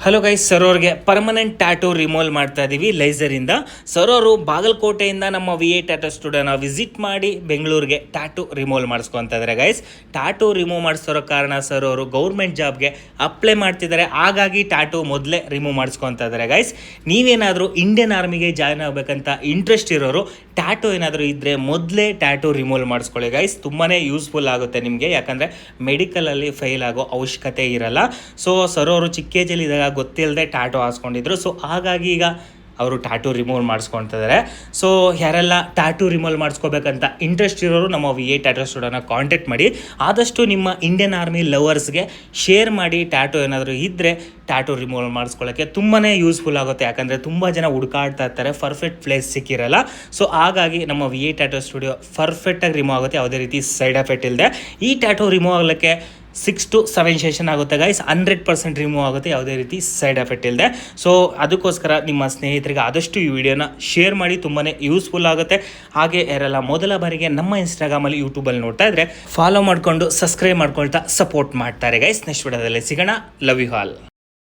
Hello guys, sir ಅವ್ರಿಗೆ permanent tattoo remove ಮಾಡ್ತಾ ಇದ್ದೀವಿ ಲೇಸರಿಂದ. ಸರ್ ಅವರು ಬಾಗಲಕೋಟೆಯಿಂದ ನಮ್ಮ VA ಟ್ಯಾಟೂ ಸ್ಟುಡಿಯೋನ ವಿಸಿಟ್ ಮಾಡಿ ಬೆಂಗಳೂರಿಗೆ ಟ್ಯಾಟೂ ರಿಮೂವ್ ಮಾಡಿಸ್ಕೊತಾ ಇದ್ದಾರೆ ಗೈಸ್. ಟ್ಯಾಟೂ ರಿಮೂವ್ ಮಾಡಿಸೋರೋ ಕಾರಣ ಸರ್ ಅವರು ಗೌರ್ಮೆಂಟ್ ಜಾಬ್ಗೆ ಅಪ್ಲೈ ಮಾಡ್ತಿದ್ದಾರೆ, ಹಾಗಾಗಿ ಟ್ಯಾಟೂ ಮೊದಲೇ ರಿಮೂವ್ ಮಾಡಿಸ್ಕೊತಾ ಇದ್ದಾರೆ ಗೈಸ್. ನೀವೇನಾದರೂ ಇಂಡಿಯನ್ ಆರ್ಮಿಗೆ ಜಾಯ್ನ್ ಆಗಬೇಕಂತ ಇಂಟ್ರೆಸ್ಟ್ ಇರೋರು ಟ್ಯಾಟೂ ಏನಾದರೂ ಇದ್ದರೆ ಮೊದಲೇ ಟ್ಯಾಟೂ ರಿಮೂವ್ ಮಾಡಿಸ್ಕೊಳ್ಳಿ ಗೈಸ್. ತುಂಬಾ ಯೂಸ್ಫುಲ್ ಆಗುತ್ತೆ ನಿಮಗೆ, ಯಾಕಂದರೆ ಮೆಡಿಕಲಲ್ಲಿ ಫೇಲ್ ಆಗೋ ಅವಶ್ಯಕತೆ ಇರಲ್ಲ. ಸೊ ಸರ್ ಅವರು ಚಿಕ್ಕ ಏಜಲ್ಲಿ ಇದ್ದಾಗ ಗೊತ್ತಿಲ್ಲದೆ ಟ್ಯಾಟೂ ಹಾಸ್ಕೊಂಡಿದ್ರು. ಸೊ ಹಾಗಾಗಿ ಈಗ ಅವರು ಟ್ಯಾಟೂ ರಿಮೂವ್ ಮಾಡಿಸ್ಕೊತಿದ್ದಾರೆ. ಸೊ ಯಾರೆಲ್ಲ ಟ್ಯಾಟೂ ರಿಮೂವ್ ಮಾಡಿಸ್ಕೋಬೇಕಂತ ಇಂಟ್ರೆಸ್ಟ್ ಇರೋರು ನಮ್ಮ VA ಟ್ಯಾಟೂ ಸ್ಟುಡಿಯೋನ ಕಾಂಟ್ಯಾಕ್ಟ್ ಮಾಡಿ. ಆದಷ್ಟು ನಿಮ್ಮ ಇಂಡಿಯನ್ ಆರ್ಮಿ ಲವರ್ಸ್ಗೆ ಶೇರ್ ಮಾಡಿ. ಟ್ಯಾಟೂ ಏನಾದರೂ ಇದ್ದರೆ ಟ್ಯಾಟೂ ರಿಮೂವ್ ಮಾಡಿಸ್ಕೊಳ್ಳೋಕ್ಕೆ ತುಂಬಾ ಯೂಸ್ಫುಲ್ ಆಗುತ್ತೆ, ಯಾಕಂದರೆ ತುಂಬ ಜನ ಹುಡುಕಾಡ್ತಾ ಇರ್ತಾರೆ, ಪರ್ಫೆಕ್ಟ್ ಪ್ಲೇಸ್ ಸಿಕ್ಕಿರಲ್ಲ. ಸೊ ಹಾಗಾಗಿ ನಮ್ಮ VA ಟ್ಯಾಟೂ ಸ್ಟುಡಿಯೋ ಪರ್ಫೆಕ್ಟಾಗಿ ರಿಮೂವ್ ಆಗುತ್ತೆ, ಯಾವುದೇ ರೀತಿ ಸೈಡ್ ಎಫೆಕ್ಟ್ ಇಲ್ಲದೆ. ಈ ಟ್ಯಾಟೂ ರಿಮೂವ್ ಆಗಲಿಕ್ಕೆ 6 to 7 ಸೆಷನ್ ಆಗುತ್ತೆ ಗೈಸ್. 100% ರಿಮೂವ್ ಆಗುತ್ತೆ, ಯಾವುದೇ ರೀತಿ ಸೈಡ್ ಎಫೆಕ್ಟ್ ಇಲ್ಲದೆ. ಸೊ ಅದಕ್ಕೋಸ್ಕರ ನಿಮ್ಮ ಸ್ನೇಹಿತರಿಗೆ ಆದಷ್ಟು ಈ ವಿಡಿಯೋನ ಶೇರ್ ಮಾಡಿ, ತುಂಬಾ ಯೂಸ್ಫುಲ್ ಆಗುತ್ತೆ. ಹಾಗೆ ಯಾರೆಲ್ಲ ಮೊದಲ ಬಾರಿಗೆ ನಮ್ಮ ಇನ್ಸ್ಟಾಗ್ರಾಮಲ್ಲಿ ಯೂಟ್ಯೂಬಲ್ಲಿ ನೋಡ್ತಾ ಇದ್ರೆ ಫಾಲೋ ಮಾಡಿಕೊಂಡು ಸಬ್ಸ್ಕ್ರೈಬ್ ಮಾಡ್ಕೊಳ್ತಾ ಸಪೋರ್ಟ್ ಮಾಡ್ತಾರೆ ಗೈಸ್. ನೆಕ್ಸ್ಟ್ ವಿಡಿಯೋದಲ್ಲಿ ಸಿಗೋಣ. Love you all.